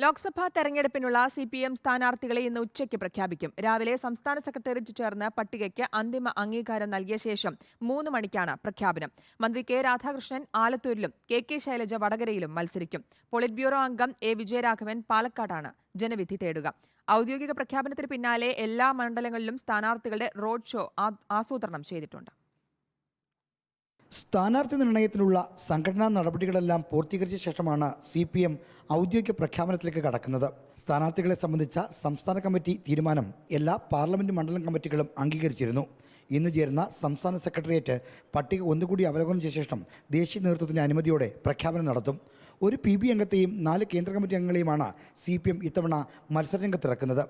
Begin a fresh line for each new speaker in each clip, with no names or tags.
ലോക്സഭാ തെരഞ്ഞെടുപ്പിനുള്ള CPM സ്ഥാനാർത്ഥികളെ ഇന്ന് ഉച്ചയ്ക്ക് പ്രഖ്യാപിക്കും. രാവിലെ സംസ്ഥാന സെക്രട്ടേറിയറ്റ് ചേർന്ന് പട്ടികയ്ക്ക് അന്തിമ അംഗീകാരം നൽകിയ ശേഷം 3 മണിക്കാണ് പ്രഖ്യാപനം. മന്ത്രി കെ രാധാകൃഷ്ണൻ ആലത്തൂരിലും KK ശൈലജ വടകരയിലും മത്സരിക്കും. പോളിറ്റ് ബ്യൂറോ അംഗം A വിജയരാഘവൻ പാലക്കാടാണ് ജനവിധി തേടുക. ഔദ്യോഗിക പ്രഖ്യാപനത്തിന് പിന്നാലെ എല്ലാ മണ്ഡലങ്ങളിലും സ്ഥാനാർത്ഥികളുടെ റോഡ് ഷോ ആസൂത്രണം ചെയ്തിട്ടുണ്ട്.
സ്ഥാനാർത്ഥി നിർണയത്തിനുള്ള സംഘടനാ നടപടികളെല്ലാം പൂർത്തീകരിച്ച ശേഷമാണ് CPM ഔദ്യോഗിക പ്രഖ്യാപനത്തിലേക്ക് കടക്കുന്നത്. സ്ഥാനാർത്ഥികളെ സംബന്ധിച്ച സംസ്ഥാന കമ്മിറ്റി തീരുമാനം എല്ലാ പാർലമെന്റ് മണ്ഡലം കമ്മിറ്റികളും അംഗീകരിച്ചിരുന്നു. ഇന്ന് ചേരുന്ന സംസ്ഥാന സെക്രട്ടേറിയറ്റ് പട്ടിക ഒന്നുകൂടി അവലോകനം ചെയ്ത ശേഷം ദേശീയ നേതൃത്വത്തിന്റെ അനുമതിയോടെ പ്രഖ്യാപനം നടത്തും. ഒരു PB അംഗത്തെയും 4 കേന്ദ്ര കമ്മിറ്റി അംഗങ്ങളെയുമാണ് CPM ഇത്തവണ മത്സരരംഗത്തിറക്കുന്നത്.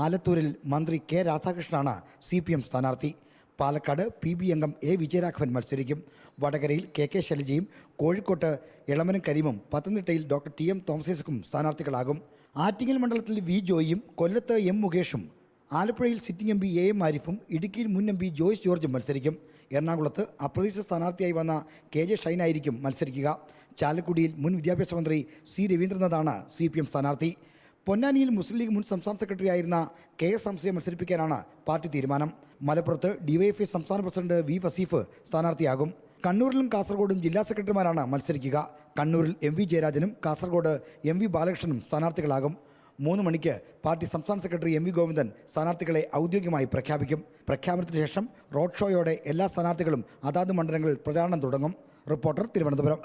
ആലത്തൂരിൽ മന്ത്രി കെ രാധാകൃഷ്ണനാണ് CPM സ്ഥാനാർത്ഥി. പാലക്കാട് PB അംഗം A വിജയരാഘവൻ മത്സരിക്കും. വടകരയിൽ KK ശൈലജയും കോഴിക്കോട്ട് എളമനം കരീമും പത്തനംതിട്ടയിൽ ഡോക്ടർ TM തോമസ് ഐസക്കും സ്ഥാനാർത്ഥികളാകും. ആറ്റിങ്ങൽ മണ്ഡലത്തിൽ V ജോയിയും കൊല്ലത്ത് M മുകേഷും ആലപ്പുഴയിൽ സിറ്റിംഗ് MP AM ആരിഫും ഇടുക്കിയിൽ മുൻ MP ജോയ്സ് ജോർജും മത്സരിക്കും. എറണാകുളത്ത് അപ്രതീക്ഷിത സ്ഥാനാർത്ഥിയായി വന്ന KJ ഷൈനായിരിക്കും മത്സരിക്കുക. ചാലക്കുടിയിൽ മുൻ വിദ്യാഭ്യാസ മന്ത്രി C രവീന്ദ്രനാഥാണ് CPM സ്ഥാനാർത്ഥി. പൊന്നാനിയിൽ മുസ്ലിം ലീഗ് മുൻ സംസ്ഥാന സെക്രട്ടറി ആയിരുന്ന KS ഹംസയെ മത്സരിപ്പിക്കാനാണ് പാർട്ടി തീരുമാനം. മലപ്പുറത്ത് DYFI സംസ്ഥാന പ്രസിഡന്റ് V വസീഫ് സ്ഥാനാർത്ഥിയാകും. കണ്ണൂരിലും കാസർഗോഡും ജില്ലാ സെക്രട്ടറിമാരാണ് മത്സരിക്കുക. കണ്ണൂരിൽ MV ജയരാജനും കാസർഗോഡ് MV ബാലകൃഷ്ണനും സ്ഥാനാർത്ഥികളാകും. 3 മണിക്ക് പാർട്ടി സംസ്ഥാന സെക്രട്ടറി MV ഗോവിന്ദൻ സ്ഥാനാർത്ഥികളെ ഔദ്യോഗികമായി പ്രഖ്യാപിക്കും. പ്രഖ്യാപനത്തിന് ശേഷം റോഡ് ഷോയോടെ എല്ലാ സ്ഥാനാർത്ഥികളും അതാത് മണ്ഡലങ്ങളിൽ പ്രചാരണം തുടങ്ങും. റിപ്പോർട്ടർ, തിരുവനന്തപുരം.